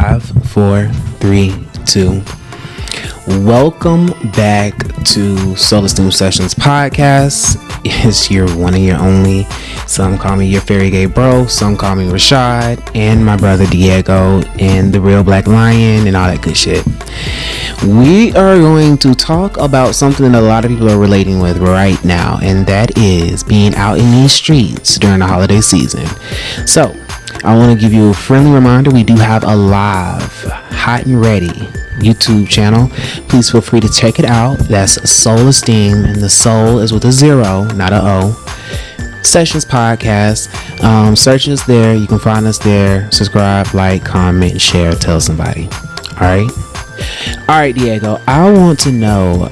5, 4, 3, 2. Welcome back to Soul Esteem Sessions podcast. It's your one and your only. Some call me your fairy gay bro. Some call me Rashad, and my brother Diego, and the real Black Lion, and all that good shit. We are going to talk about something that a lot of people are relating with right now, and that is being out in these streets during the holiday season. So I want to give you a friendly reminder. We do have a live, hot and ready YouTube channel. Please feel free to check it out. That's Soul Esteem, and the soul is with a 0, not a O. Sessions podcast. Search us there. You can find us there. Subscribe, like, comment, share, tell somebody. All right, Diego, I want to know,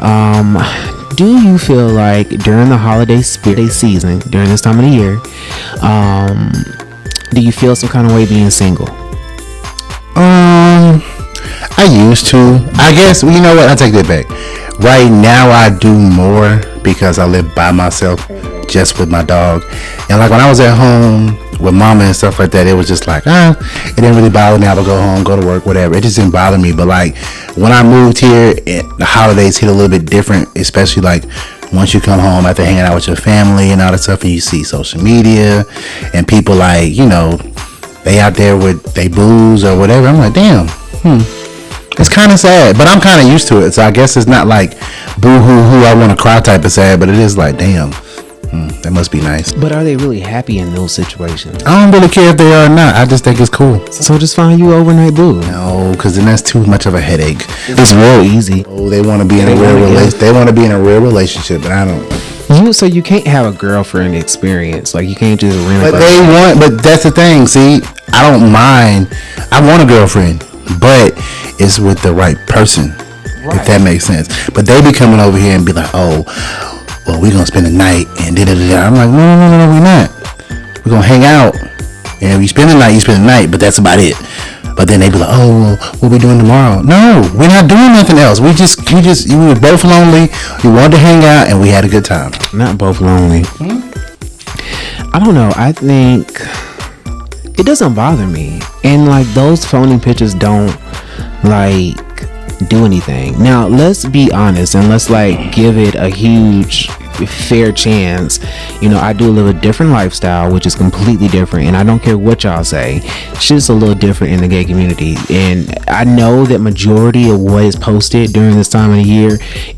do you feel like during the holiday season, during this time of the year, do you feel some kind of way being single? I used to. I guess, you know what? I take that back. Right now, I do more because I live by myself, just with my dog. And like when I was at home with mama and stuff like that, it was just like, it didn't really bother me. I would go home, go to work, whatever. It just didn't bother me. But like when I moved here, the holidays hit a little bit different, especially like once you come home after hanging out with your family and all that stuff, and you see social media and people like, you know, they out there with they booze or whatever. I'm like, damn, it's kind of sad, but I'm kind of used to it. So I guess it's not like boo-hoo-hoo, I want to cry type of sad, but it is like, damn, that must be nice. But are they really happy in those situations? I don't really care if they are or not. I just think it's cool. So just find you overnight boo. No, because then that's too much of a headache. It's real easy. Oh, they want to be in a real relationship. They want to be in a real relationship, but I don't. So you can't have a girlfriend experience. Like you can't just rent. But that's the thing. See, I don't mind. I want a girlfriend, but it's with the right person, right, if that makes sense. But they be coming over here and be like, oh, well, we're gonna spend the night and da-da-da-da. I'm like, no, we're not. We're gonna hang out, and if you spend the night, you spend the night, but that's about it. But then they be like, oh, well, what we doing tomorrow? No, we're not doing nothing else. We were both lonely. We wanted to hang out, and we had a good time. Not both lonely. I don't know. I think it doesn't bother me, and like those phony pictures don't like do anything. Now let's be honest and let's like give it a huge fair chance. You know, I do live a different lifestyle, which is completely different, and I don't care what y'all say, shit's a little different in the gay community, and I know that majority of what is posted during this time of the year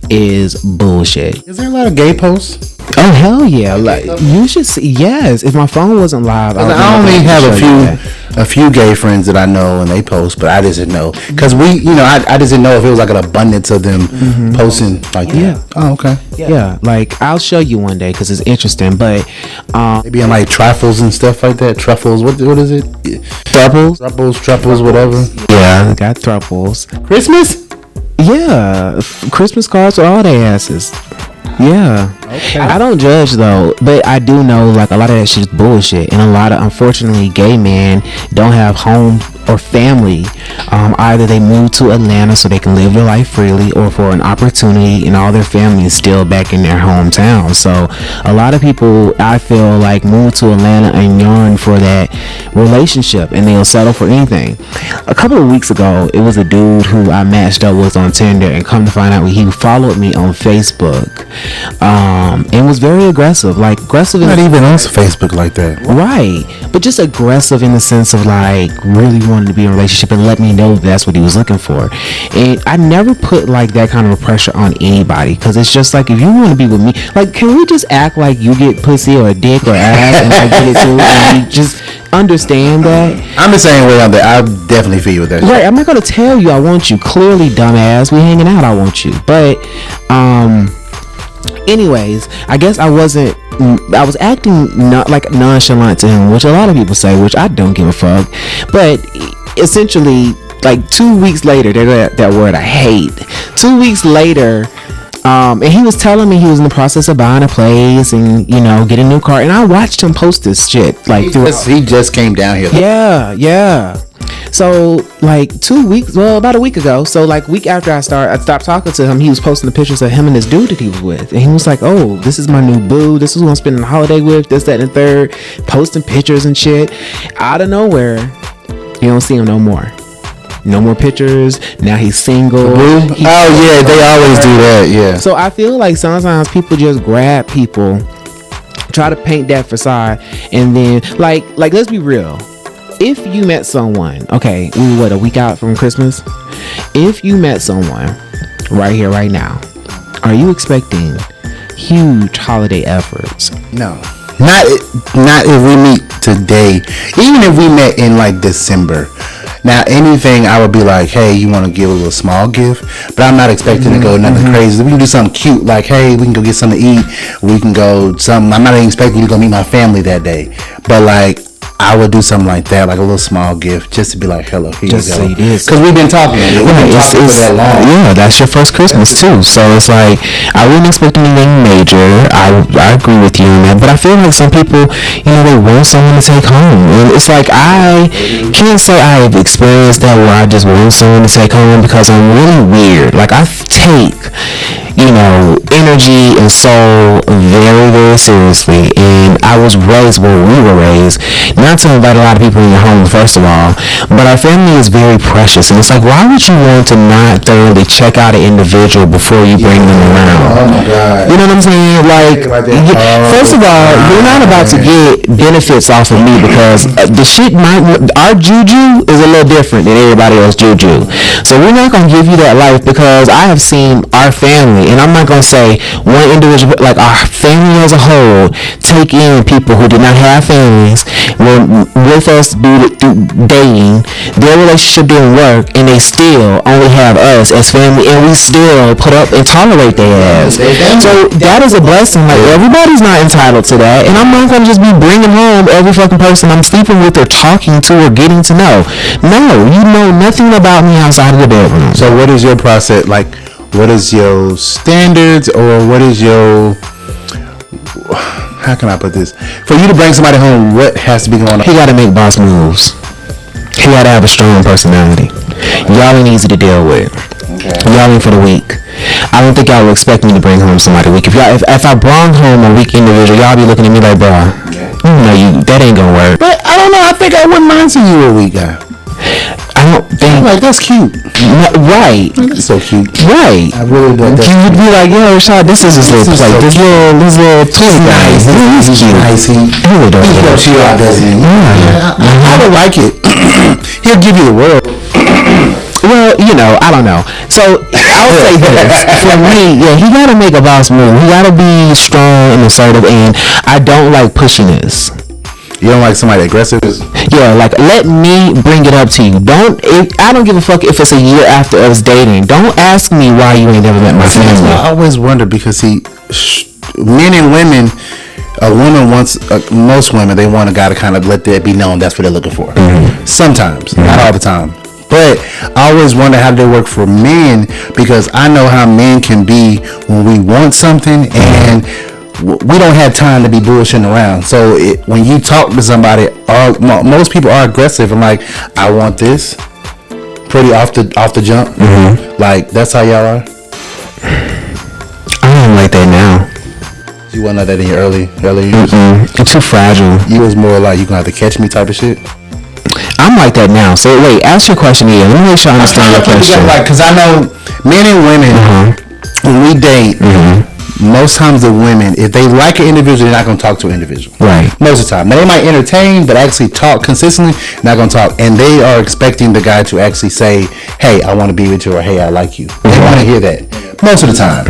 is bullshit. Is there a lot of gay posts? Oh hell yeah! Like you should see. Yes, if my phone wasn't live, I only have a few gay friends that I know and they post, but I just didn't know because I just didn't know if it was like an abundance of them posting like that. Yeah. Oh, okay. Yeah, like I'll show you one day because it's interesting, but maybe in like trifles and stuff like that. Truffles. What is it? Truffles, whatever. Yeah, I got thruples. Christmas. Yeah, Christmas cards for all their asses. Yeah. Okay. I don't judge though, but I do know like a lot of that shit is bullshit, and a lot of unfortunately gay men don't have home or family. Either they move to Atlanta so they can live their life freely, or for an opportunity, and all their family is still back in their hometown. So a lot of people, I feel like, move to Atlanta and yearn for that relationship, and they'll settle for anything. A couple of weeks ago, it was a dude who I matched up with on Tinder, and come to find out he followed me on Facebook, and was very aggressive. Like aggressive, not even on Facebook like that, right? But just aggressive in the sense of like really wanted to be in a relationship and let me know that's what he was looking for. And I never put like that kind of a pressure on anybody, because it's just like, if you want to be with me, like, can we just act like you get pussy or a dick or ass and I get it too, and we just understand that? I'm the same way on that. I definitely feel you with that. Right, I'm not gonna tell you I want you. Clearly, dumbass, we hanging out, I want you. But anyways, I guess I was acting not like nonchalant to him, which a lot of people say, which I don't give a fuck. But essentially, like 2 weeks later, that word I hate. 2 weeks later, and he was telling me he was in the process of buying a place and, you know, getting a new car. And I watched him post this shit. Like he just came down here. Yeah. So like 2 weeks, well, about a week ago. So like week after I stopped talking to him, he was posting the pictures of him and this dude that he was with. And he was like, oh, this is my new boo. This is who I'm spending the holiday with. This, that, and the third. Posting pictures and shit. Out of nowhere, you don't see him no more. no more pictures. Now he's single. They always do that. Yeah. So I feel like sometimes people just grab people, try to paint that facade, and then like let's be real. If you met someone, okay, we a week out from Christmas. If you met someone right here, right now, are you expecting huge holiday efforts? No, not if we meet today. Even if we met in like December. Now, anything I would be like, hey, you want to give a little small gift, but I'm not expecting to go nothing crazy. We can do something cute, like, hey, we can go get something to eat. We can go something. I'm not even expecting you to go meet my family that day, but like, I would do something like that, like a little small gift, just to be like, hello, here just you go. Because we've been talking. It's for that long. Yeah, that's your first Christmas too. So it's like, I wouldn't expect anything major. I agree with you on that. But I feel like some people, they want someone to take home. And it's like, I can't say I've experienced that where I just want someone to take home, because I'm really weird. Like, I take energy and soul very, very seriously. And I was raised where we were raised, not to invite a lot of people in your home, first of all, but our family is very precious. And it's like, why would you want to not thoroughly check out an individual before you bring them around? Oh my God. You know what I'm saying? Like, first of all, you're not about to get benefits off of me, because our juju is a little different than everybody else's juju. So we're not going to give you that life, because I have seen our family, and I'm not going to say one individual, but like our family as a whole, take in people who did not have families, were with us through dating, their relationship didn't work, and they still only have us as family, and we still put up and tolerate their ass. So that is a blessing. Like, everybody's not entitled to that, and I'm not going to just be bringing home every fucking person I'm sleeping with or talking to or getting to know. No, you know nothing about me outside of the bedroom. So what is your process? Like, what is your standards, or what is your, how can I put this? For you to bring somebody home, what has to be going on? He got to make boss moves. He got to have a strong personality. Y'all ain't easy to deal with. Okay. Y'all ain't for the weak. I don't think y'all would expect me to bring home somebody weak. If I brought home a weak individual, y'all be looking at me like, bro, that ain't gonna work. But I don't know. I think I wouldn't mind seeing you a weak guy. I don't think. Like, that's cute. Right. That's so cute. Right. I really don't. You'd be like, yo, Rashad, this is his little play. This little toy guy. He's cute. Nice. He helps you out, doesn't he? Yeah. I would like it. He'll give you the world. Well, I don't know. So I'll say this. For me, he gotta make a boss move. He gotta be strong and assertive, and I don't like pushiness. You don't like somebody aggressive? Yeah, like, let me bring it up to you. I don't give a fuck if it's a year after us dating. Don't ask me why you ain't never met my family. I always wonder, because men and women, a woman wants, most women, they want a guy to kind of let that be known that's what they're looking for. Mm-hmm. Sometimes, not all the time. But I always wonder how they work for men, because I know how men can be when we want something, and we don't have time to be bullshitting around. So when you talk to somebody, most people are aggressive and like, I want this, pretty off the jump. Mm-hmm. Like, that's how y'all are. I don't like that now. You wasn't like that in your early years. I'm too fragile. You was more like, you gonna have to catch me type of shit. I'm like that now. So wait, ask your question again. Let me make sure I understand your question. Like, because I know men and women, when we date, most times the women, if they like an individual, they're not going to talk to an individual. Right. Most of the time. Now, they might entertain, but actually talk consistently, not going to talk. And they are expecting the guy to actually say, hey, I want to be with you, or hey, I like you. They want to hear that most of the time.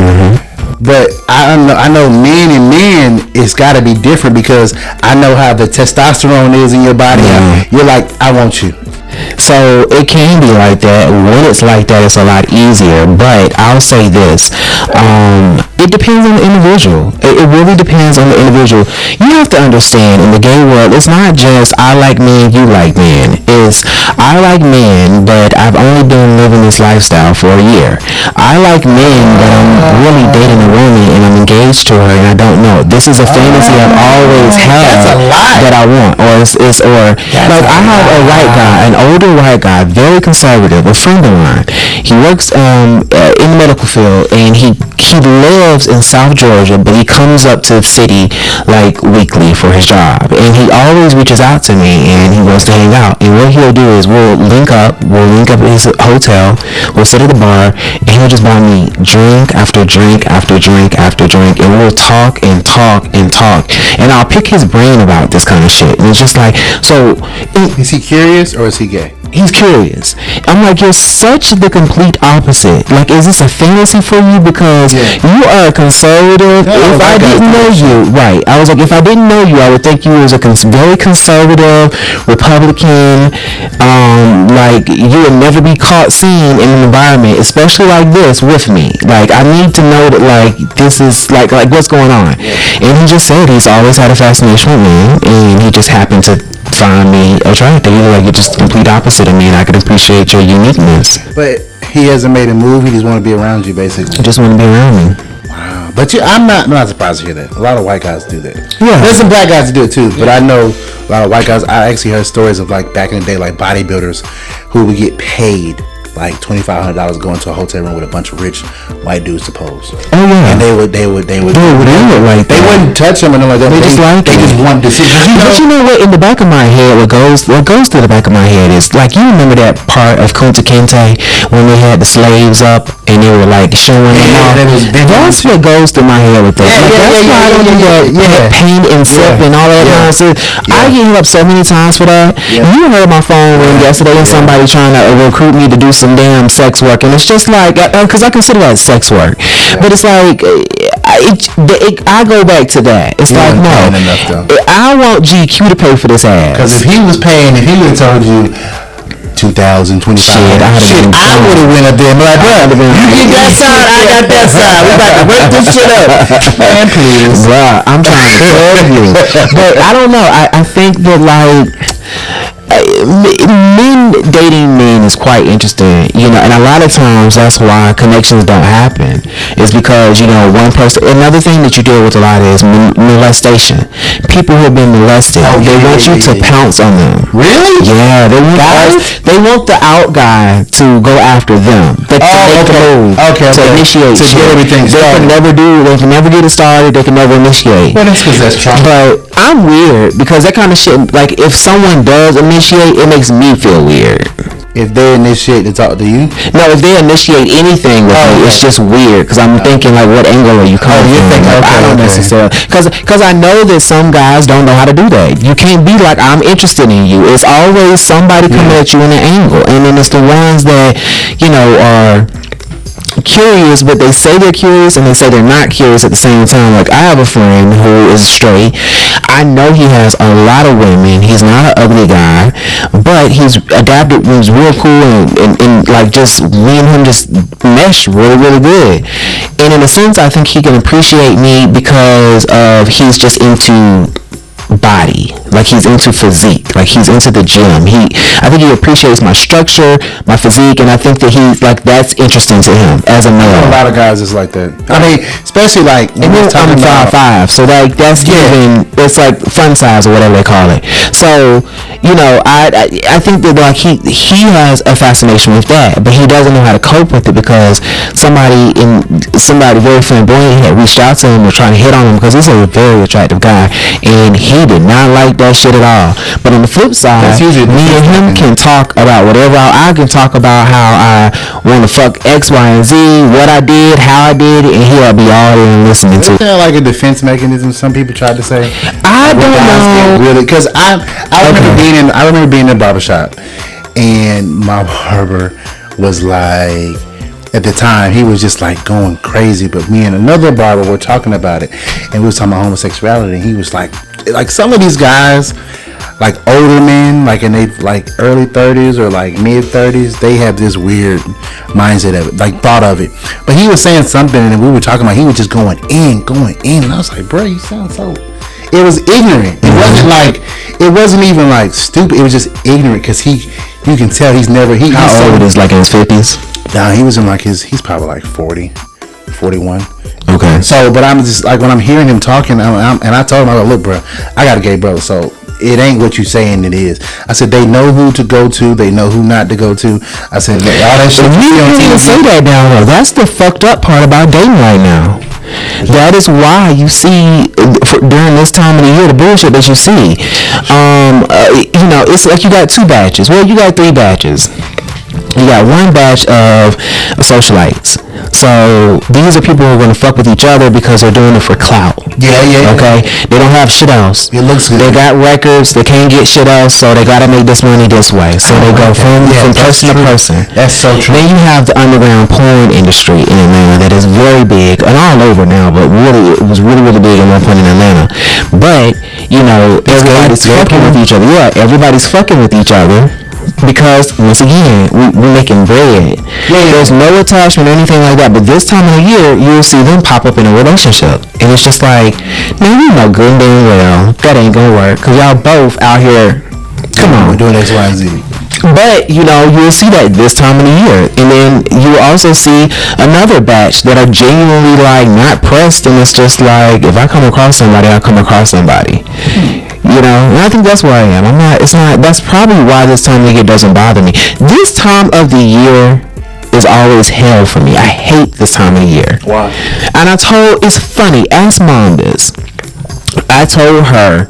But I know men, it's got to be different, because I know how the testosterone is in your body. You're like, I want you. So it can be like that. When it's like that, it's a lot easier. But I'll say this. It depends on the individual. It really depends on the individual. You have to understand, in the gay world, it's not just I like men, you like men. It's I like men, but I've only been living this lifestyle for a year. I like men, but I'm really dating a woman and I'm engaged to her and I don't know. This is a fantasy I've always had that I want. Or I have a white guy, an older white guy, very conservative, a friend of mine. He works in the medical field, and he lives in South Georgia, but he comes up to the city like weekly for his job. And he always reaches out to me, and he wants to hang out. And what he'll do is we'll link up at his hotel, we'll sit at the bar, and he'll just buy me drink after drink after drink after drink, and we'll talk and talk and talk. And I'll pick his brain about this kind of shit. And it's just like, so... Is he curious or is he gay? He's curious. I'm like, you're such the complete opposite. Like, is this a fantasy for you? Because you are a conservative. If I didn't know you, right? I was like, if I didn't know you, I would think you was a very conservative Republican. Like, you would never be caught seen in an environment, especially like this, with me. Like, I need to know that, like, this is like what's going on. And he just said he's always had a fascination with me, and he just happened to find me attractive. Like, you're just the complete opposite of me, and I can appreciate your uniqueness. But he hasn't made a move. He just want to be around you, basically. He just want to be around me. Wow. But I'm not surprised to hear that. A lot of white guys do that. Yeah. There's some black guys that do it too. But I know a lot of white guys. I actually heard stories of, like, back in the day, like bodybuilders who would get paid like $2,500 going to a hotel room with a bunch of rich white dudes to pose. Oh yeah. And they would like they wouldn't touch them and like that. They just wanted to see. But you know what? In the back of my head, what goes through the back of my head is, like, you remember that part of Kunta Kinte when they had the slaves up and they were like showing them off. That's what goes through my head with that. That's why I don't do that pain and sip and all that nonsense. I get hit up so many times for that. You heard my phone ring yesterday and somebody trying to recruit me to do some damn sex work, and it's just like, because I consider that sex work, but it's like I go back to that. It's like, no, I want GQ to pay for this ass. Because if he would have told you 2,000, 25, I would have went up there and be like, bro, you get that side, I got that side. We about to rip this shit up. Man, please. Bro, I'm trying to tell you. But I don't know. I think that, like, men dating men is quite interesting, you know, and a lot of times that's why connections don't happen, is because, you know, one person. Another thing that you deal with a lot is molestation. People who have been molested, they want you to pounce on them. Really? Yeah, they want the out guy to go after them. To make the move, to initiate, to get everything started. They can never get it started. They can never initiate. Well, that's because that's trauma. But I'm weird because that kind of shit. Like, if someone does initiate, it makes me feel weird. If they initiate to talk to you? No, if they initiate anything with me, it's just weird, because I'm thinking, like, what angle are you coming from? I don't necessarily, because I know that some guys don't know how to do that. You can't be like, I'm interested in you. It's always somebody coming at you in an angle, and then it's the ones that, you know, are curious, but they say they're curious and they say they're not curious at the same time. Like, I have a friend who is straight. I know he has a lot of women. He's not an ugly guy, but he's adapted. He's real cool, and like, just me and him just mesh really, really good. And in a sense, I think he can appreciate me because of he's just into body, like, he's into physique, like, he's into the gym. I think he appreciates my structure, my physique, and I think that he's like, that's interesting to him as a male. A lot of guys is like that. I mean, especially like, and then I'm 5'5", so like, that's even, it's like fun size or whatever they call it. So, you know, I think that, like, he has a fascination with that, but he doesn't know how to cope with it, because somebody very flamboyant had reached out to him or trying to hit on him, because he's a very attractive guy, and he did not like that shit at all. But on the flip side, me and him can talk about whatever. I can talk about how I want to fuck X, Y, and Z, what I did, how I did it, and he'll be all in listening to it. Isn't that like a defense mechanism some people tried to say? I don't know. Really, because I remember being in a barbershop, and my barber was like, at the time, he was just like going crazy, but me and another barber were talking about it, and we was talking about homosexuality, and he was like some of these guys, like older men, like in they like early 30s or like mid 30s, they have this weird mindset of it, like thought of it. But he was saying something, and we were talking about, he was just going in, and I was like, bro, you sound so. It was ignorant. It wasn't even like stupid. It was just ignorant, because you can tell he's never. How old is, like, in his 50s? Nah, he was in like he's probably like 40, 41. Okay. Okay. So, but I'm just like when I'm hearing him talking, and I told him, I go, look, bro, I got a gay brother, so it ain't what you saying it is. I said they know who to go to, they know who not to go to. I said all that shit. You can't even say that now, though. That's the fucked up part about dating right now. That is why you see during this time of the year the bullshit that you see. It's like you got 2 batches. Well, you got 3 batches. You got one batch of socialites. So these are people who are going to fuck with each other because they're doing it for clout. Yeah. Okay? They don't have shit else. It looks good. They got records. They can't get shit else, so they got to make this money this way. So they go from person to person. That's so true. Then you have the underground porn industry in Atlanta that is very big and all over now, but really it was really, really big at one point in Atlanta. But, everybody's fucking with each other. Yeah, everybody's fucking with each other. Because once again, we're making bread. There's no attachment or anything like that. But this time of the year, you'll see them pop up in a relationship, and it's just like, man, you know good and damn well that ain't gonna work because y'all both out here. Come on, we're doing X, Y, and Z. But you'll see that this time of the year, and then you will also see another batch that are genuinely like not pressed, and it's just like if I come across somebody, I come across somebody. And I think that's where I am. That's probably why this time of the year doesn't bother me. This time of the year is always hell for me. I hate this time of the year. Why? And it's funny, ask Mom this. I told her,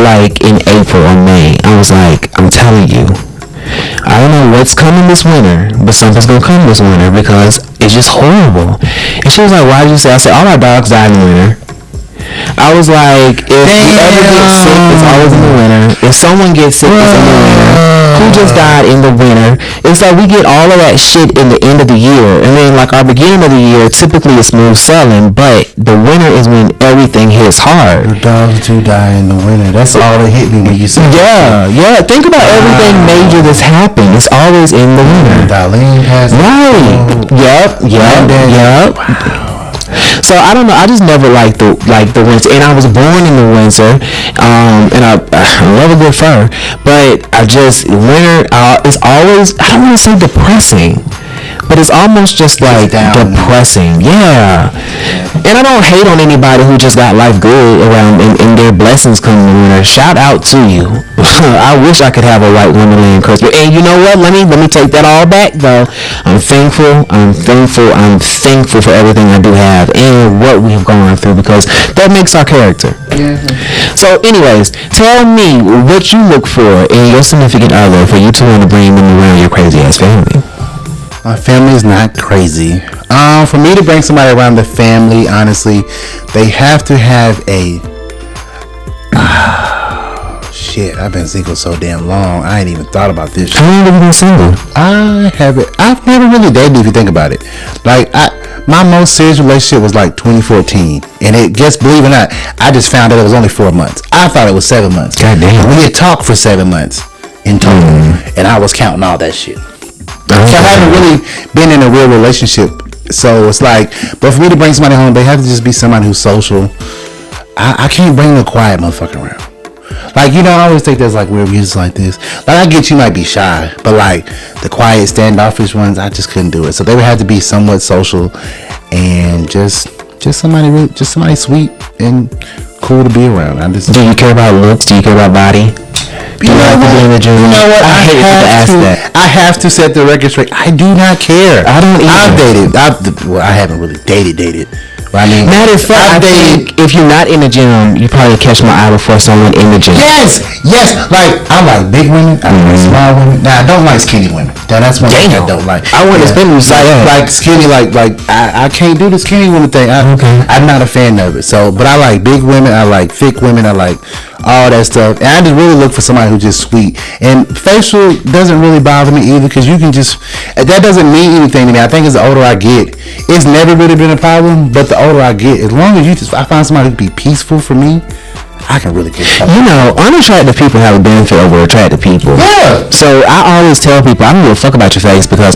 like, in April or May, I was like, I'm telling you, I don't know what's coming this winter, but something's gonna come this winter because it's just horrible. And she was like, why did you say? I said, all our dogs died in the winter. I was like, if you ever get sick, it's always in the winter. If someone gets sick, it's in the winter. Who just died in the winter? It's like we get all of that shit in the end of the year. And then like our beginning of the year, typically it's smooth sailing, but the winter is when everything hits hard. Your dogs do die in the winter. That's all that hit me when you said that. Yeah. Think about everything major that's happened. It's always in the winter. Darlene has Yep. So I don't know. I just never liked the winter, and I was born in the winter, and I love a good fur. But winter is always, I don't want to say depressing, but it's almost just like depressing. Yeah. And I don't hate on anybody who just got life good around and their blessings come in the winter. Shout out to you. I wish I could have a white Wonderland Christmas. And you know what? Let me take that all back though. I'm thankful for everything I do have and what we have gone through because that makes our character. Yeah. So anyways, tell me what you look for in your significant other for you to want to bring them around your crazy ass family. My family is not crazy. For me to bring somebody around the family, honestly, they have to have a... shit, I've been single so damn long. I ain't even thought about this shit. How long have you been single? I've never really dated, if you think about it. Like, my most serious relationship was like 2014. And believe it or not, I just found out it was only 4 months. I thought it was 7 months. God damn. We had talked for 7 months in total. And I was counting all that shit. So I haven't really been in a real relationship. So it's like, but for me to bring somebody home, they have to just be somebody who's social. I can't bring a quiet motherfucker around. Like, I always think there's like weird reasons like this. Like, I get you might be shy, but like the quiet, standoffish ones, I just couldn't do it. So they would have to be somewhat social and just somebody sweet and cool to be around. Do you care about looks? Do you care about body? You know what? I have to set the record straight. I do not care. I don't either. I've dated. I haven't really dated. But I mean, matter of fact, I think if you're not in the gym, you probably catch my eye before someone in the gym. Yes. Like, I like big women. I like small women. Now, I don't like skinny women. That's one thing I don't like. I want to spend like skinny. Like I can't do the skinny woman thing. I'm not a fan of it. So, but I like big women. I like thick women. I like all that stuff. And I just really look for somebody who's just sweet. And facial doesn't really bother me either because you can just, that doesn't mean anything to me. I think as the older I get, it's never really been a problem. But the older I get, as long as I find somebody who can be peaceful for me, I can really get You know, unattractive people have a benefit over attractive people. Yeah. So I always tell people, I don't give a fuck about your face, because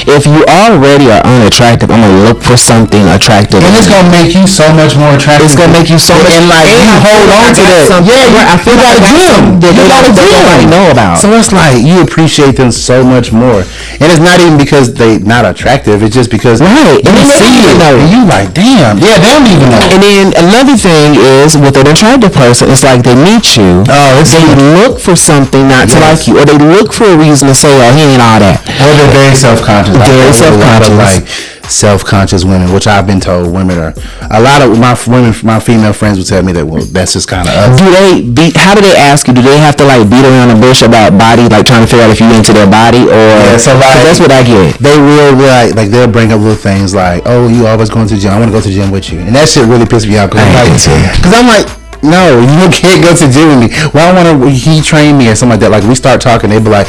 if you already are unattractive, I'm gonna look for something attractive. And it's gonna make you so much more attractive. It's gonna make you so much. And like you hold on to that. Yeah, I feel like a gym. You got a gym. Nobody know about. So it's like you appreciate them so much more, and it's not even because they not attractive. It's just because right. You see it, and you like, damn. Yeah, they don't even know. And then another thing is with an attractive person, it's like they meet you. Oh, they look for something not to like you, or they look for a reason to say, "Oh, he ain't all that." Or they're very self-conscious. Very self-conscious. Like self-conscious women, which I've been told women are. A lot of my female friends would tell me that. Well, that's just kind of us. How do they ask you? Do they have to like beat around the bush about body, like trying to figure out if you into their body, or so like that's what I get. They will like they'll bring up little things like, "Oh, you always going to the gym? I want to go to the gym with you," and that shit really pisses me off because I'm like. No, you can't go to the gym with me. Well, I want to. He train me or something like that. Like we start talking, they be like,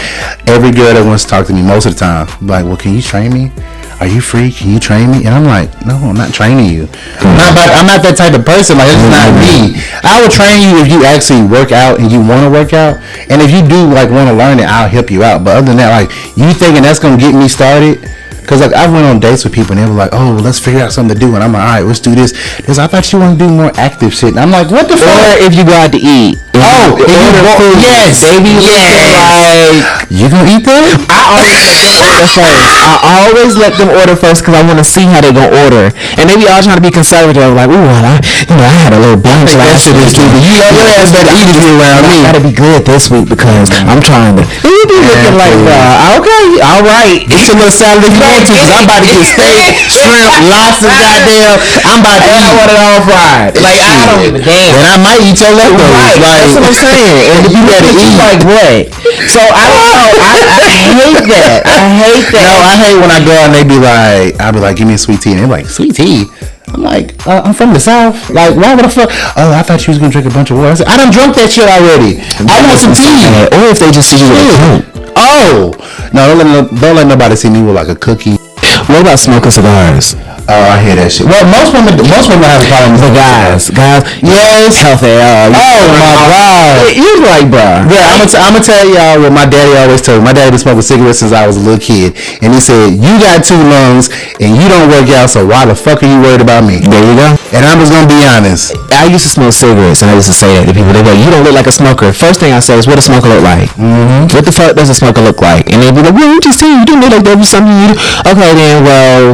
every girl that wants to talk to me most of the time, like, well, can you train me? Are you free? Can you train me? And I'm like, no, I'm not training you. I'm not that type of person. Like, it's not me. I will train you if you actually work out and you want to work out. And if you do like want to learn it, I'll help you out. But other than that, like you thinking that's gonna get me started? Because like I went on dates with people and they were like, oh, let's figure out something to do. And I'm like, all right, let's do this. Because I thought you want to do more active shit. And I'm like, what the fuck? Or if you go out to eat. Yes. Baby, like, you gonna eat that? I always let them order first because I want to see how they gonna order. And they be all trying to be conservative. Like, ooh, I had a little brunch last week. You know your ass better eat it around me. I gotta be good this week because I'm trying to. You be looking like, okay, all right. It's a little salad if you want to, because I'm about to get steak, shrimp, lobster, goddamn. I'm about to eat. I want it all fried. Like, I don't give a damn. And I might eat your leftovers. Right, like, that's what I'm saying. And if you gotta eat like what? So I don't know. I hate that. I hate that. No, I hate when I go out and they be like, I'll be like, give me a sweet tea. And they're like, sweet tea? I'm like, I'm from the South. Like, why would I fuck? Oh, I thought you was going to drink a bunch of water. I said, I done drunk that shit already. I want some tea. Or if they just see you with a coat. Oh. No, don't let nobody see me with like a cookie. What about smoking cigars? Oh, I hear that shit. Well, most women have a problem with guys. Yes. Healthy. Oh my God. You're like, bro. Yeah, I'm gonna tell y'all what my daddy always told me. My daddy been smoking cigarettes since I was a little kid, and he said, "You got 2 lungs, and you don't work out, so why the fuck are you worried about me?" There you go. And I'm just gonna be honest. I used to smoke cigarettes, and I used to say that to people. They go, "You don't look like a smoker." First thing I say is, "What does a smoker look like? Mm-hmm. What the fuck does a smoker look like?" And they be like, "Well, you just say you don't look like that was something you do." Okay, then, well,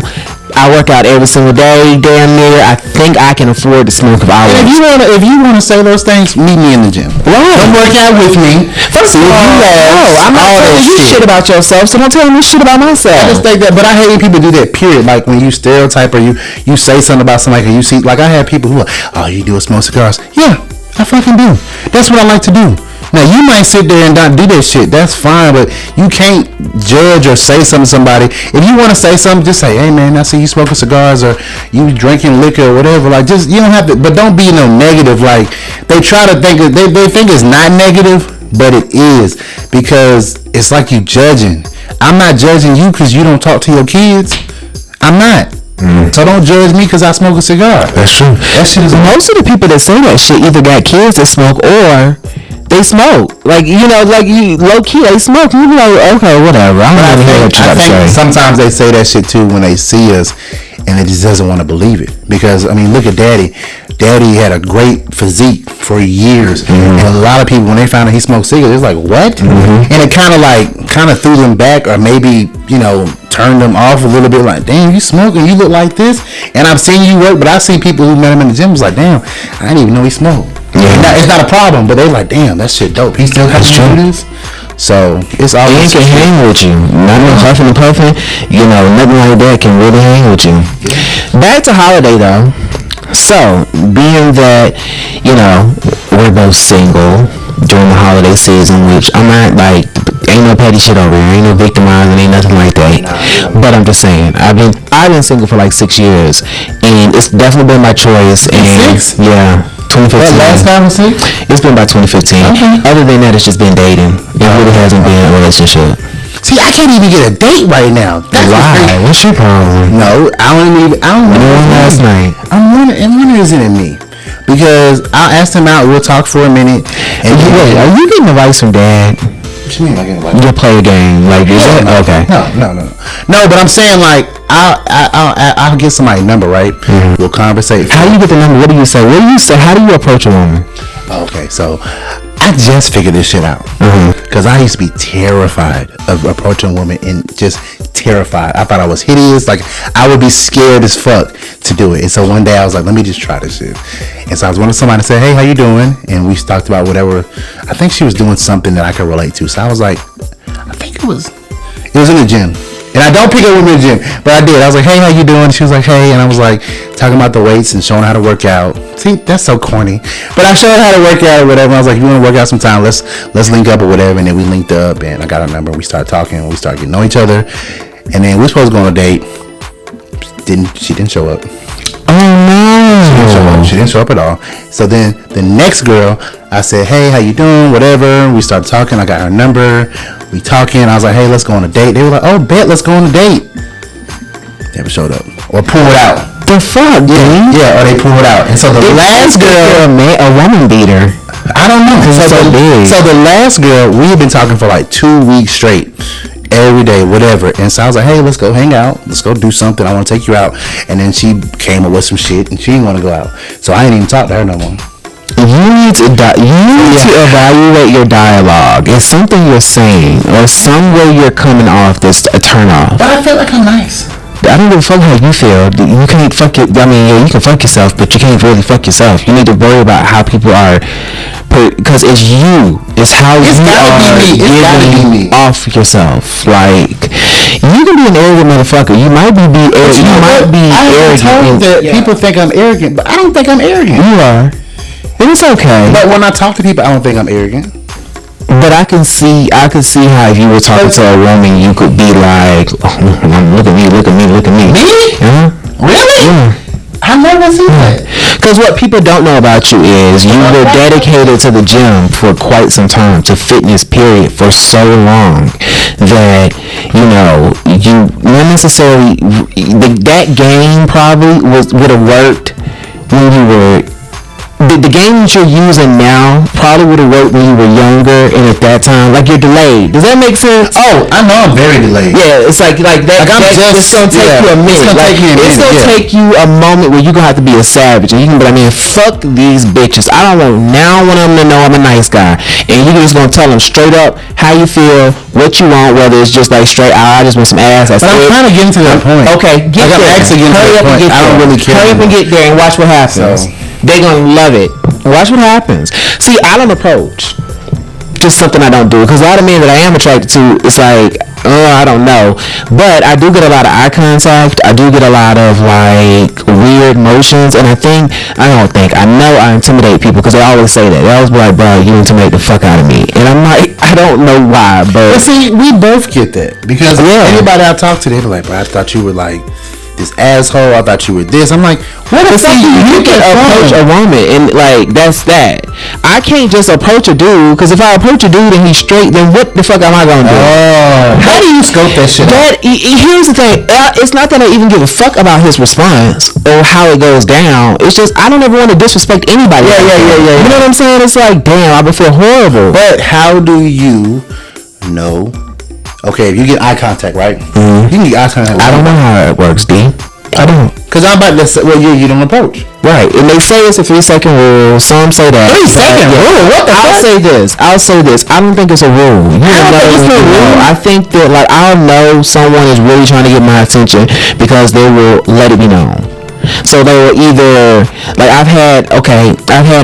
I work out every single day, damn near. I think I can afford to smoke if I want. If you wanna say those things, meet me in the gym. Right. Don't work out with me. First of all, I'm not telling you shit about yourself, so don't tell me shit about myself. I just think that, but I hate when people do that. Period. Like when you stereotype or you say something about somebody, or you see, like I have people who are, oh, you do smoke cigars. Yeah, I fucking do. That's what I like to do. Now you might sit there and not do that shit. That's fine, but you can't judge or say something to somebody. If you want to say something, just say, "Hey man, I see you smoking cigars or you drinking liquor or whatever." Like, just, you don't have to, but don't be no negative. Like they try to think they think it's not negative, but it is, because it's like you judging. I'm not judging you because you don't talk to your kids. I'm not. So don't judge me because I smoke a cigar. That's true. That shit is most of the people that say that shit either got kids that smoke or they smoke. Like, you know, like you low key they smoke. You be like, okay, whatever. I think sometimes they say that shit too when they see us, and it just doesn't want to believe it. Because I mean, look at Daddy. Daddy had a great physique for years, and a lot of people when they found out he smoked cigarettes, it's like, what? And it kind of threw them back, or maybe, you know, turned them off a little bit. Like, damn, you smoking? You look like this? And I've seen you work, but I've seen people who met him in the gym was like, damn, I didn't even know he smoked. Yeah. It's not a problem, but they like, damn, that shit dope. He still got to do this. So it's always can hang with you. Not no huffing and puffing. You know, nothing like that can really hang with you. Yeah. Back to Holiday though. So being that, you know, we're both single during the holiday season, which I'm not like, ain't no petty shit over here, ain't no victimizing, ain't nothing like that. But I'm just saying, I've been single for like 6 years, and it's definitely been my choice. And 6? Yeah. 2015. What, last time was 6? It's been about 2015. Okay. Other than that, it's just been dating. It really hasn't been a relationship. See, I can't even get a date right now. That's why. What's your problem? No, I don't even. Last night. I'm wondering, isn't it me? because I'll ask them out. We'll talk for a minute. And wait, are you getting advice from dad? What you mean, like advice? You play a game, like is that okay? No. But I'm saying like I'll get somebody's number, right? Mm-hmm. We'll conversate. How do you get the number? What do you say? How do you approach a woman? Okay, so I just figured this shit out because I used to be terrified of approaching women and just terrified. I thought I was hideous. Like I would be scared as fuck to do it. And so one day I was like, let me just try this shit. And so I was wanting somebody to say, hey, how you doing? And we talked about whatever. I think she was doing something that I could relate to. So I was like, I think it was in the gym. And I don't pick up women in the gym, but I did. I was like, hey, how you doing? She was like, hey. And I was like, talking about the weights and showing how to work out. See, that's so corny. But I showed her how to work out or whatever. I was like, you want to work out sometime? Let's link up or whatever. And then we linked up and I got her number. We started talking. We started getting to know each other. And then we were supposed to go on a date. She didn't show up. Oh, no. She didn't show up at all. So then the next girl, I said, hey, how you doing? Whatever. We started talking. I got her number. We talking. I was like, hey, let's go on a date. They were like, oh, bet, let's go on a date. Never showed up. Or pulled out. The fuck, dude? Yeah, or they pulled out. And so the last girl, a woman beater. I don't know. So the last girl, we had been talking for like 2 weeks straight. Every day, whatever. And so I was like, hey, let's go hang out. Let's go do something. I want to take you out. And then she came up with some shit and she didn't want to go out. So I didn't even talk to her no more. You need to evaluate your dialogue. It's something you're saying or some way you're coming off that's a turn off. But I feel like I'm nice. I don't give a fuck how you feel. You can't fuck it. I mean, yeah, you can fuck yourself, but you can't really fuck yourself. You need to worry about how people are, because it's you. It's how you are giving off yourself. Like, you can be an arrogant motherfucker. You might be arrogant. You might be arrogant. People think I'm arrogant, but I don't think I'm arrogant. You are. And it's okay. But when I talk to people, I don't think I'm arrogant. But I can see how if you were talking to a woman, you could be like, oh, look at me. Me? Uh-huh. Really? Yeah. I never seen that. Because what people don't know about you is you were dedicated to the gym for quite some time, to fitness period, for so long that, you know, you not necessarily, that game probably would have worked when you were, the game that you're using now probably would have worked when you were younger and at that time. Like, you're delayed. Does that make sense? Oh, I know I'm very delayed. Yeah, it's like that. It's gonna take you a minute. It's gonna take you a moment where you're gonna have to be a savage and you can be like, man, fuck these bitches. I don't want them to know I'm a nice guy. And you're just gonna tell them straight up how you feel, what you want, whether it's just like straight, I just want some ass. But I'm trying to get into that point. Okay, get there. Hurry up and get there. I don't really care. Hurry up and get there and watch what happens. They're gonna love it. Watch what happens. See, I don't approach. Just something I don't do. Because a lot of men that I am attracted to, it's like, I don't know. But I do get a lot of eye contact. I do get a lot of, like, weird motions. And I know I intimidate people because they always say that. They always be like, bro, you intimidate the fuck out of me. And I'm like, I don't know why, but see, we both get that. Because anybody I talk to, they be like, bro, I thought you were, like, this asshole, I thought you were this. I'm like, what the fuck? You can approach a woman and like that's that. I can't just approach a dude because if I approach a dude and he's straight, then what the fuck am I gonna do? How do you scope that shit out? Here's the thing. It's not that I even give a fuck about his response or how it goes down. It's just I don't ever want to disrespect anybody. Yeah. You know what I'm saying? It's like, damn, I would feel horrible. But how do you know? Okay, if you get eye contact, right? Mm-hmm. You can get eye contact. I don't know how it works, D. I don't. Because I'm about to say, well, you don't approach. Right. And they say it's a 3-second rule. Some say that. 3-second rule? What the fuck? I'll say this. I don't think it's a rule. I think that, like, I'll know someone is really trying to get my attention because they will let it be known. So they will either, like, I've had a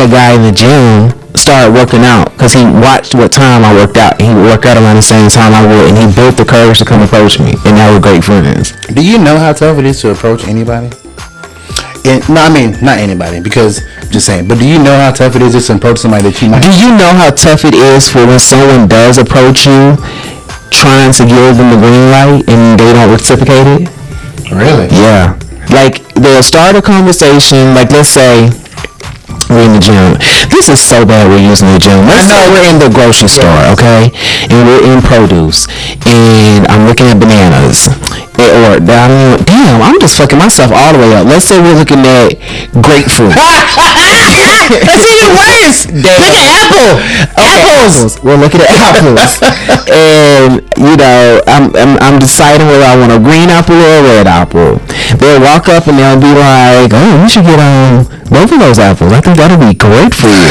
guy in the gym started working out because he watched what time I worked out and he would work out around the same time I would, and he built the courage to come approach me, and now we're great friends. Do you know how tough it is to approach anybody? Not anybody, because I'm just saying, but do you know how tough it is to approach somebody that you might? Do you know how tough it is for when someone does approach you trying to give them the green light and they don't reciprocate it? Really? Yeah. Like, they'll start a conversation, like, let's say we're in the gym. This is so bad we're using the gym. Let's say we're in the grocery store, okay? And we're in produce. And I'm looking at bananas. I'm just fucking myself all the way up. Let's say we're looking at grapefruit. That's even worse. Look at Apple. Apples. Well, look at the apples. And I'm deciding whether I want a green apple or a red apple. They'll walk up and they'll be like, "Oh, you should get both of those apples. I think that'll be great for you."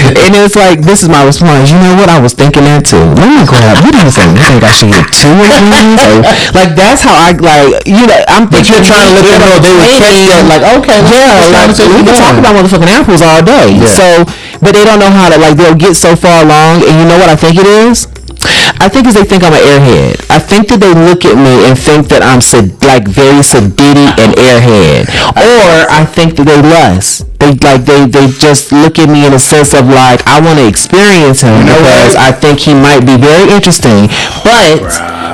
And it's like, this is my response. You know what? I was thinking that too. Let me grab. What do you think? You think I should get 2 of these? Like that's how I like. I'm. But you're trying to let them know they were catch. Like, okay, yeah. We can talk about motherfucking apples all day. Yeah. So, but they don't know how to they'll get so far along, and you know what I think it is? I think they think I'm an airhead. I think that they look at me and think that I'm very sedity and airhead, or I think that they lust. They just look at me in a sense of like I want to experience him because I think he might be very interesting. But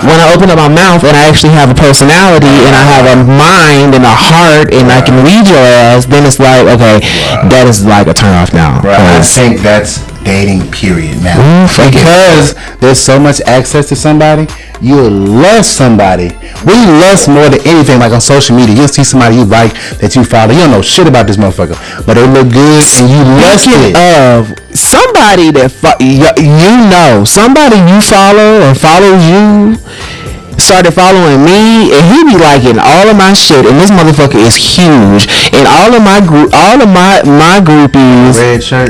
when I open up my mouth and I actually have a personality and I have a mind and a heart and I can read your ass, then it's like, okay, that is like a turn off now. I think that's dating period now. Because there's so much access to somebody, you'll lust somebody. We lust more than anything. Like on social media, you'll see somebody you like that you follow. You don't know shit about this motherfucker, but they look good and you lust it. Of somebody that somebody you follow or follows you started following me, and he be liking all of my shit, and this motherfucker is huge, and all of my groupies, red shirt,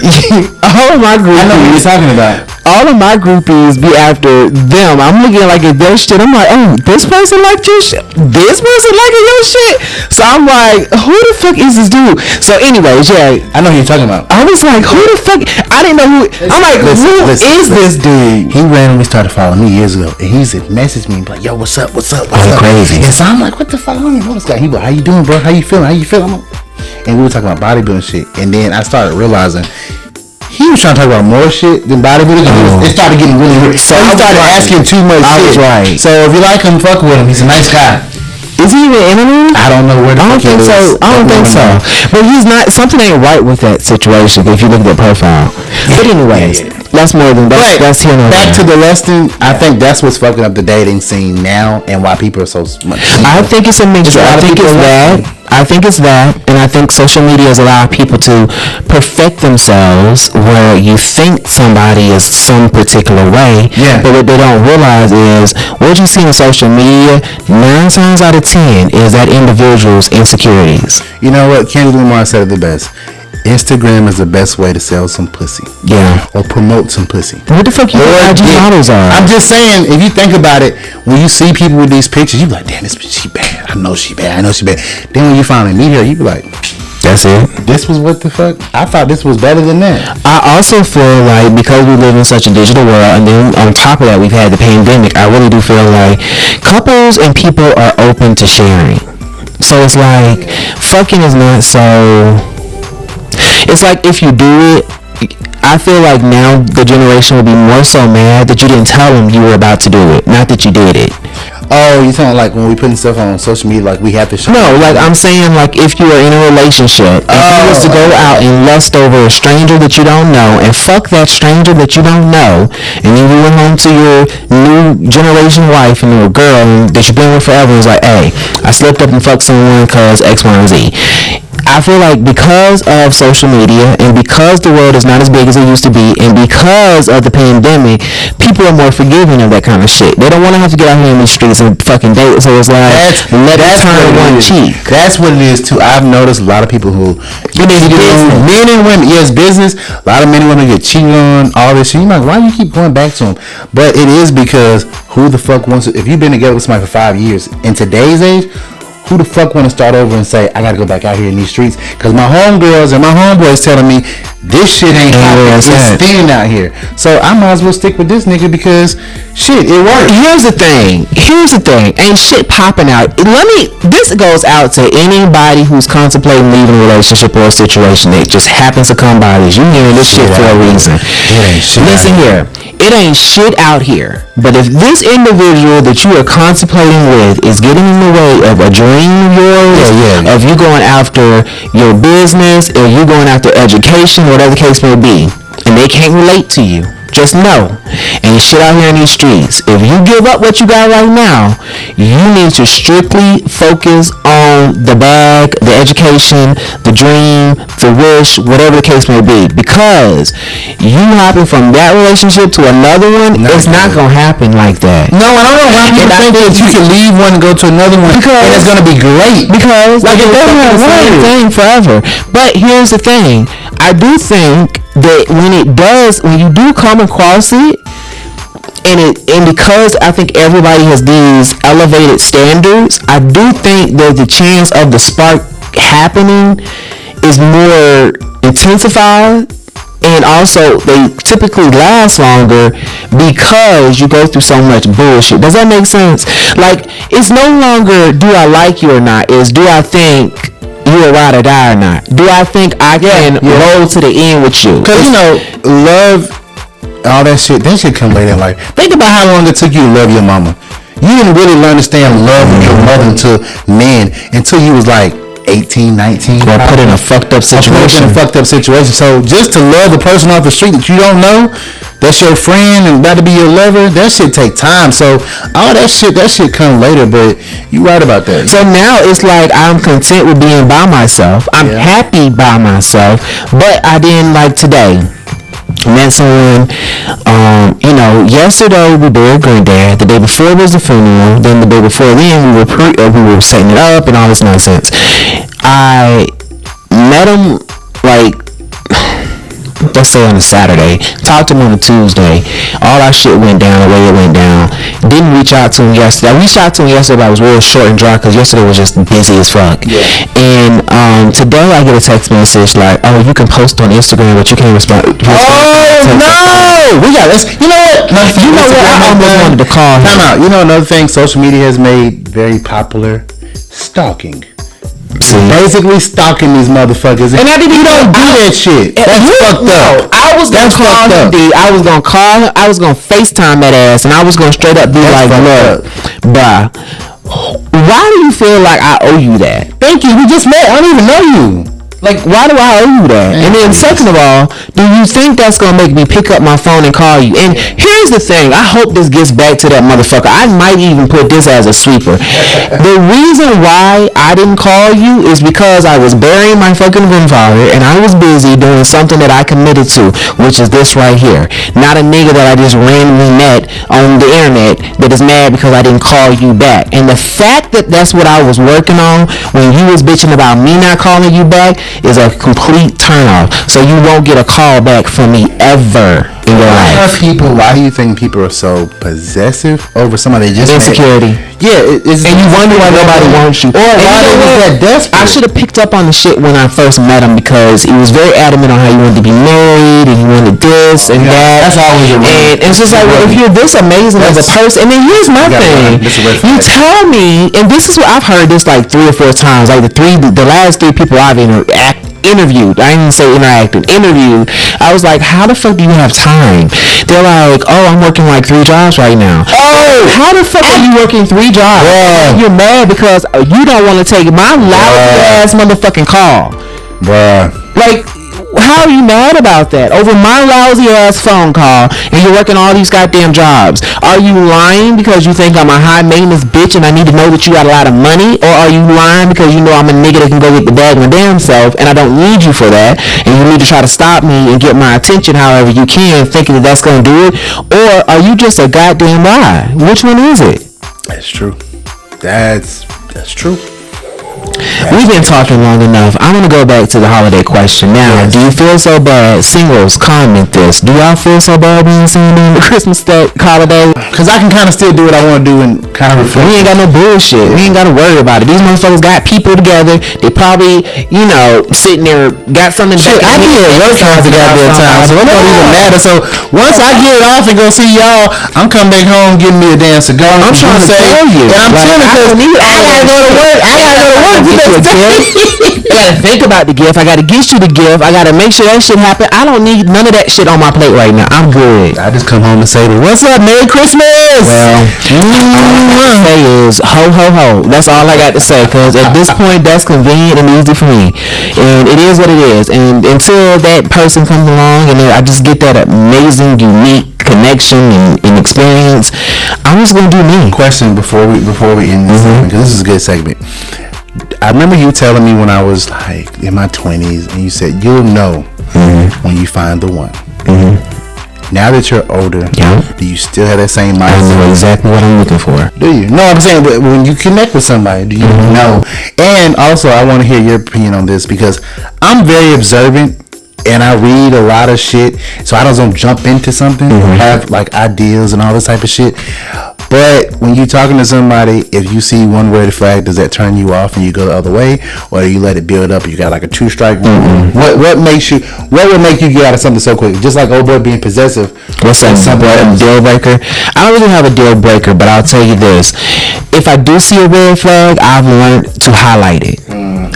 all of my groupies, I know what you're talking about. All of my groupies be after them. I'm looking like at their shit. I'm like, oh, this person liked your shit. This person liking your shit. So I'm like, who the fuck is this dude? So anyways, yeah, I know who you're talking about. I was like, who the fuck? I didn't know who. I'm like, who is this dude? He randomly started following me years ago, and he's messaged me like, yo, what's up? What's up? Crazy. And so I'm like, what the fuck? I don't even know this guy. He like, how you doing, bro? How you feeling? And we were talking about bodybuilding shit, and then I started realizing he was trying to talk about more shit than bodybuilding. It started getting really weird. So I started asking too much shit. Right. So if you like him, fuck with him. He's a nice guy. Is he even internet? I don't know where the fuck he is. I don't think so. But he's not. Something ain't right with that situation if you look at the profile. But anyways, that's more than that. That's here. Back to the lusting. I think that's what's fucking up the dating scene now, and why people are so much. I think it's a mixture. I think it's that, and I think social media has allowed people to perfect themselves where you think somebody is some particular way, but what they don't realize is what you see on social media, 9 times out of 10 is that individual's insecurities. You know what? Kendrick Lamar said it the best. Instagram is the best way to sell some pussy. Yeah. Or promote some pussy. What the fuck you think IG models are? I'm just saying, if you think about it, when you see people with these pictures, you be like, damn, this bitch, she bad. I know she bad. Then when you finally meet her, you be like, that's it. This was what the fuck? I thought this was better than that. I also feel like because we live in such a digital world, and then on top of that, we've had the pandemic, I really do feel like couples and people are open to sharing. So it's like, fucking is not so... It's like if you do it, I feel like now the generation will be more so mad that you didn't tell them you were about to do it, not that you did it. Oh, you talking like when we putting stuff on social media, like we have to show? No, like I'm saying, like if you are in a relationship, if you was to go out and lust over a stranger that you don't know, and fuck that stranger that you don't know, and then you went home to your new generation wife and your girl that you've been with forever, and was like, hey, I slipped up and fucked someone because X, Y, and Z. I feel like because of social media and because the world is not as big as it used to be and because of the pandemic, people are more forgiving of that kind of shit. They don't want to have to get out here in the streets and fucking date. So it's like, let's turn one cheek. That's what it is too. I've noticed a lot of people who men and women, yes, business. A lot of men and women get cheated on, all this shit. You're like, why do you keep going back to them? But it is because who the fuck wants to, if you've been together with somebody for 5 years, in today's age, who the fuck want to start over and say, I got to go back out here in these streets? Because my homegirls and my homeboys telling me this shit ain't happening. It's thin out here. So I might as well stick with this nigga because shit, it works. Here's the thing. Ain't shit popping out. This goes out to anybody who's contemplating leaving a relationship or a situation that just happens to come by this. You hearing this shit for a reason. Listen here. It ain't shit out here. But if this individual that you are contemplating with is getting in the way of a dream of yours, of you going after your business, or you going after education, whatever the case may be, and they can't relate to you, Just know, and shit out here in these streets, if you give up what you got right now, you need to strictly focus on the bag, the education, the dream, the wish, whatever the case may be. Because you hopping from that relationship to another one, it's not going to happen like that. No, I don't know why people think that you can leave one and go to another one and it's going to be great. Because like it doesn't have the same thing forever. But here's the thing. I do think that when you do come across it, and because I think everybody has these elevated standards, I do think that the chance of the spark happening is more intensified, and also they typically last longer because you go through so much bullshit. Does that make sense? Like, it's no longer do I like you or not, is do I think you a ride or die or not? Do I think I can roll to the end with you? Because love, all that shit come later in life. Think about how long it took you to love your mama. You didn't really understand love with your mother until men, until you was like 18, 19. Or put in a fucked up situation. So just to love a person off the street that you don't know, that's your friend and about to be your lover, that shit take time. So all that shit come later, but you right about that. So now it's like I'm content with being by myself. I'm happy by myself, but I didn't like today. Met someone, yesterday we buried granddad. The day before was the funeral. Then the day before then we were setting it up and all this nonsense. I met him let's say on a Saturday, talked to him on a Tuesday. All our shit went down the way it went down. Didn't reach out to him yesterday. I reached out to him yesterday, but I was real short and dry because yesterday was just busy as fuck. Yeah. And today I get a text message like, oh, you can post on Instagram, but you can't respond. Oh no! We got this. You know what? I almost wanted to call him. Time out. You know another thing social media has made very popular? Stalking. Basically stalking these motherfuckers, and you don't do that shit. That's fucked up. I was gonna call him. I was gonna call him. I was gonna FaceTime that ass, and I was gonna straight up be like, "Look, bruh, why do you feel like I owe you that? Thank you. We just met. I don't even know you. Like, why do I owe you that? And then second of all, do you think that's gonna make me pick up my phone and call you? And here's the thing, I hope this gets back to that motherfucker. I might even put this as a sweeper. The reason why I didn't call you is because I was burying my fucking grandfather and I was busy doing something that I committed to, which is this right here. Not a nigga that I just randomly met on the internet that is mad because I didn't call you back. And the fact that that's what I was working on when you was bitching about me not calling you back is a complete turnoff. So you won't get a call back from me ever in your life. Why do you think people are so possessive over somebody just insecurity? And you wonder why nobody wants you. Or why they was that desperate. I should have picked up on the shit when I first met him because he was very adamant on how he wanted to be married and he wanted this and that. That's always a and it's just like, well, if you're this amazing as a person, and then here's my thing. You tell me, and this is what I've heard this like 3 or 4 times, like the last 3 people I've interviewed. I didn't say interacted. Interviewed. I was like, how the fuck do you have time? They're like, oh, I'm working like 3 jobs right now. Oh, how the fuck are you working 3 jobs? Bruh. You're mad because you don't want to take my lousy ass motherfucking call. Bruh. Like, how are you mad about that? Over my lousy ass phone call and you're working all these goddamn jobs. Are you lying because you think I'm a high maintenance bitch and I need to know that you got a lot of money? Or are you lying because you know I'm a nigga that can go get the bag my damn self and I don't need you for that and you need to try to stop me and get my attention however you can, thinking that that's gonna do it? Or are you just a goddamn lie? Which one is it? That's true. That's true. We've been talking long enough. I'm going to go back to the holiday question. Now, do you feel so bad? Singles, comment this. Do y'all feel so bad being single during the Christmas holiday? Because I can kind of still do what I want to do and kind of reflect. We ain't got no bullshit. We ain't got to worry about it. These motherfuckers got people together. They probably, sitting there, got something to shit, I be at work half the goddamn time, so it don't even matter. So once I get off and go see y'all, I'm coming back home getting me a damn cigar. I'm trying to tell you. And I'm chilling because I gotta go to work. gotta get you a gift. I gotta think about the gift. I gotta get you the gift. I gotta make sure that shit happen. I don't need none of that shit on my plate right now. I'm good. I just come home and say, "What's up? Merry Christmas." Well, all I say is ho ho ho. That's all I got to say. Cause at this point, that's convenient and easy for me, and it is what it is. And until that person comes along, and then I just get that amazing, unique connection and experience, I'm just gonna do me. Question before we end this segment, because this is a good segment. I remember you telling me when I was like in my 20s, and you said you'll know when you find the one. Now that you're older, do you still have that same mindset? I know exactly what I'm looking for. Do you? No, I'm saying when you connect with somebody, do you know? And also, I want to hear your opinion on this, because I'm very observant. And I read a lot of shit, so I don't jump into something or have like ideas and all this type of shit. But when you're talking to somebody, if you see one red flag, does that turn you off and you go the other way, or do you let it build up? You got like a 2-strike rule. What would make you get out of something so quick? Just like old boy being possessive. What's that? Deal breaker? I don't really have a deal breaker, but I'll tell you this: if I do see a red flag, I've learned to highlight it.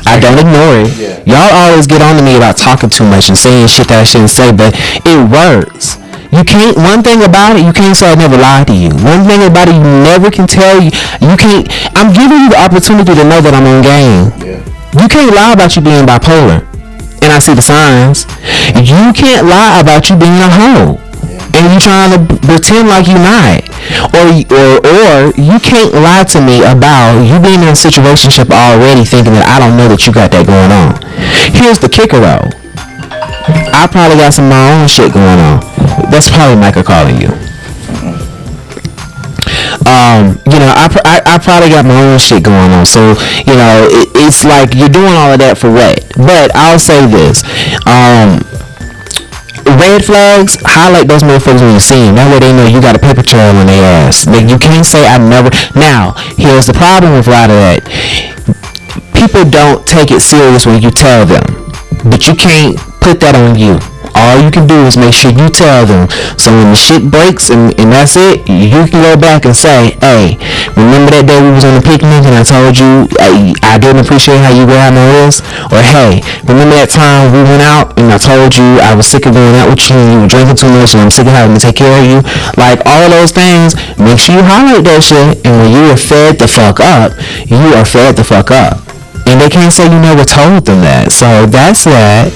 I don't ignore it. Yeah. Y'all always get on to me about talking too much and saying shit that I shouldn't say, but it works. You can't, one thing about it, you can't say I never lied to you. One thing about it, you never can tell you can't, I'm giving you the opportunity to know that I'm on game. Yeah. You can't lie about you being bipolar. And I see the signs. You can't lie about you being a hoe. And you trying to pretend like you're not. Or you can't lie to me about you being in a situationship already thinking that I don't know that you got that going on. Here's the kicker though. I probably got some of my own shit going on. That's probably Micah calling you. I probably got my own shit going on. So, it's like you're doing all of that for what? But I'll say this. Red flags, highlight those motherfuckers when you see them. That way they know you got a paper trail on their ass. Like, you can't say I never. Now, here's the problem with a lot of that. People don't take it serious when you tell them. But you can't put that on you. All you can do is make sure you tell them. So when the shit breaks and that's it, you can go back and say, hey, remember that day we was on the picnic and I told you I didn't appreciate how you grabbed my wrist? Or hey, remember that time we went out and I told you I was sick of going out with you and you were drinking too much and I'm sick of having to take care of you? Like, all of those things, make sure you highlight that shit, and when you are fed the fuck up, you are fed the fuck up. And they can't say you never told them that. So that's that.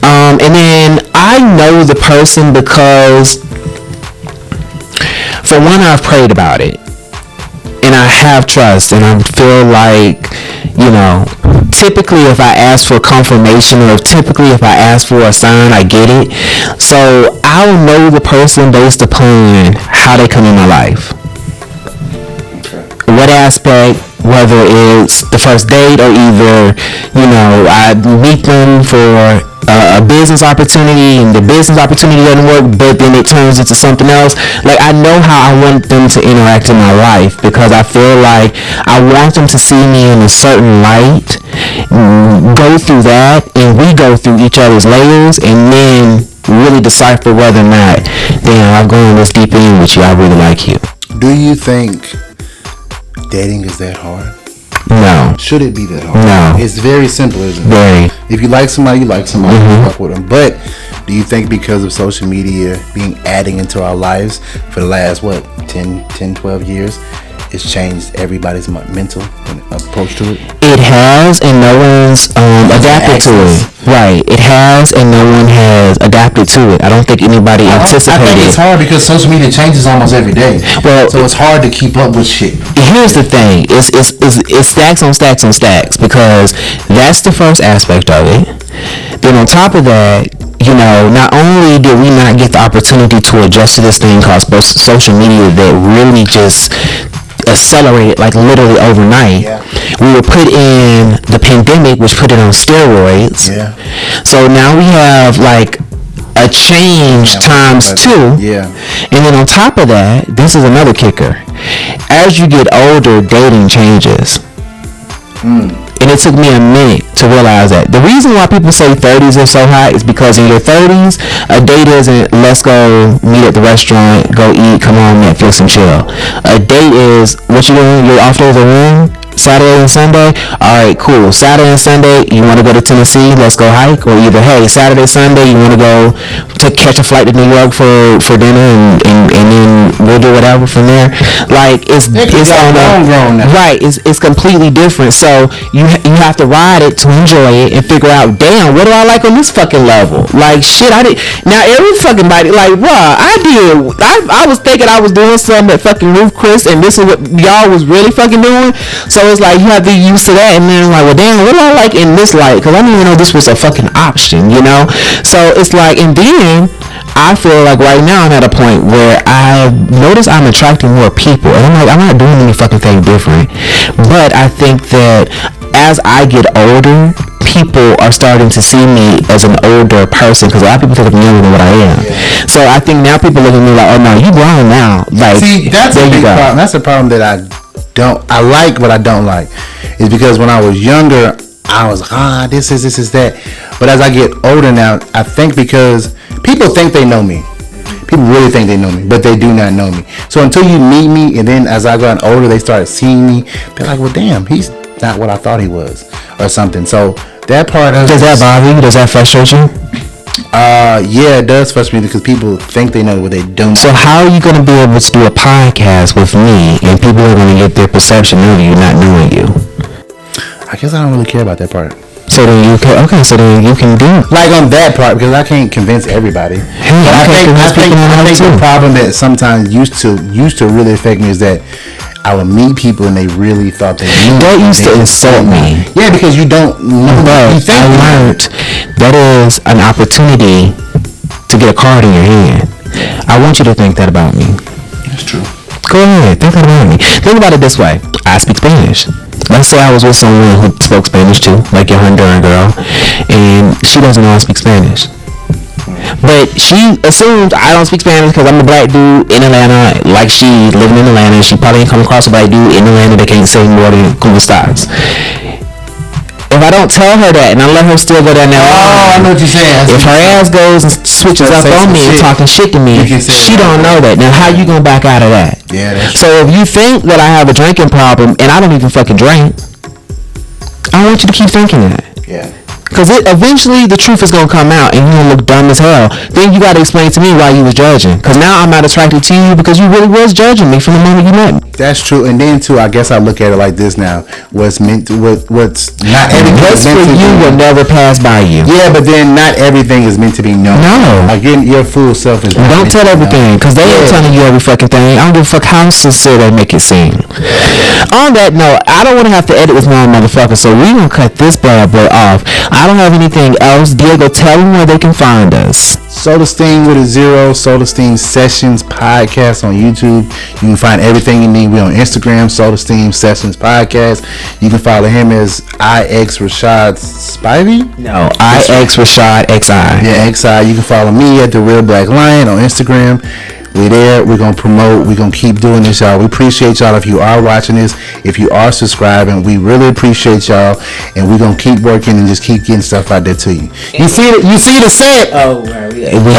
And then I know the person because, for one, I've prayed about it. And I have trust. And I feel like, typically if I ask for confirmation or typically if I ask for a sign, I get it. So I'll know the person based upon how they come in my life. What aspect, whether it's the first date or either, I meet them for a business opportunity and the business opportunity doesn't work, but then it turns into something else. Like, I know how I want them to interact in my life because I feel like I want them to see me in a certain light, go through that, and we go through each other's layers and then really decipher whether or not, damn, I've gone this deep in with you, I really like you. Do you think dating is that hard? No. Should it be that hard? No. It's very simple, isn't it? Very. If you like somebody, you like somebody, you fuck with them. But do you think because of social media adding into our lives for the last, 10, 12 years, it's changed everybody's mental approach to it? It has, and no one's adapted to it. Right. It has, and no one has adapted to it. I don't think anybody anticipated. I think it's hard because social media changes almost every day. Well, so it's hard to keep up with shit. Here's the thing. It's stacks on stacks on stacks, because that's the first aspect of it. Then on top of that, not only did we not get the opportunity to adjust to this thing called social media that really just accelerated like literally overnight. We were put in the pandemic, which put it on steroids. So now we have like a change times 2. And then on top of that, this is another kicker. As you get older, dating changes. And it took me a minute to realize that. The reason why people say 30s are so hot is because in your 30s, a date isn't let's go meet at the restaurant, go eat, come on Netflix and chill. A date is, what you doing? You're off to the room? Saturday and Sunday. All right, cool. Saturday and Sunday, you want to go to Tennessee? Let's go hike. Or either, hey, Saturday, Sunday, you want to go to catch a flight to New York for dinner, and then we'll do whatever from there. Like it's on right. It's completely different. So you have to ride it to enjoy it and figure out, damn, what do I like on this fucking level? Like shit, I did. Now every fucking body, like, bruh, I was thinking I was doing something at fucking Ruth Chris, and this is what y'all was really fucking doing. So it's like you have to be used to that, and then like, well, damn, what do I like in this light? Because I didn't even know this was a fucking option, you know. So it's like, and then I feel like right now I'm at a point where I notice I'm attracting more people, and I'm like, I'm not doing any fucking thing different. But I think that as I get older, people are starting to see me as an older person, because a lot of people think I'm younger than what I am. Yeah. So I think now people look at me like, oh no, you grown now. Like, see, that's a big problem. That's a problem that I like, but I don't like, is because when I was younger, I was this is that. But as I get older now, I think because people think they know me. People really think they know me, but they do not know me. So until you meet me, and then as I got older, they start seeing me, they're like, well, damn, he's not what I thought he was, or something. So that part of, does that bother you? Does that frustrate you? Yeah, it does frustrate me because people think they know what they don't. So how are you going to be able to do a podcast with me and people are going to get their perception of you not knowing you? I guess I don't really care about that part. So then you can, so then you can do like on that part, because I can't convince everybody. Hey, I think the problem that sometimes used to really affect me is that I would meet people and they really thought they knew. That used to insult me. Yeah, because you don't know. But I learned that is an opportunity to get a card in your hand. I want you to think that about me. That's true. Go ahead, think that about me. Think about it this way. I speak Spanish. Let's say I was with someone who spoke Spanish too, like your Honduran girl, and she doesn't know I speak Spanish. But she assumes I don't speak Spanish because I'm a black dude in Atlanta, like she living in Atlanta. She probably ain't come across a black dude in Atlanta that can't say more than "Como estás?" If I don't tell her that and I let her still go down there, I know what you're saying. If her ass goes and switches up on me and talking shit to me, she don't know that. Now how you gonna back out of that? Yeah. So if you think that I have a drinking problem and I don't even fucking drink, I want you to keep thinking that. Yeah. Because eventually the truth is going to come out and you're going to look dumb as hell. Then you got to explain to me why you was judging. Because now I'm not attracted to you because you really was judging me from the moment you met me. That's true. And then too, I guess I look at it like this now. What's not everything what's for you will never pass by you. Yeah, but then not everything is meant to be known. No. Again, your full self is. Don't tell everything, because they ain't telling you every fucking thing. I don't give a fuck how sincere they make it seem. On that note, I don't want to have to edit with my motherfucker, so we gonna cut this bad boy off. I don't have anything else. Diego, tell them where they can find us. Soda Steam with a 0, Soda Steam Sessions Podcast on YouTube. You can find everything you need. We're on Instagram, Soda Steam Sessions Podcast. You can follow him as IX Rashad Spivey. No, IX Rashad XI. Yeah, XI. You can follow me at The Real Black Lion on Instagram. We're there. We're going to promote. We're going to keep doing this, y'all. We appreciate y'all if you are watching this. If you are subscribing, we really appreciate y'all. And we're going to keep working and just keep getting stuff out there to you. You see the set? Oh, right. We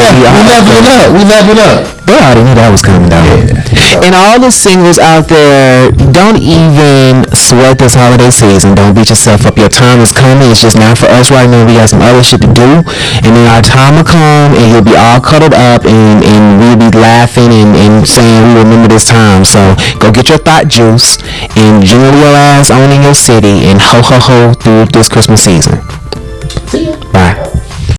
leveled up. They already knew that was coming down. Yeah. And all the singles out there, don't even sweat this holiday season. Don't beat yourself up. Your time is coming. It's just not for us right now. We got some other shit to do. And then our time will come and you'll be all cuddled up and we'll be laughing and saying we remember this time. So go get your thought juice and jewel your ass on in your city and ho ho ho through this Christmas season. See ya. Bye.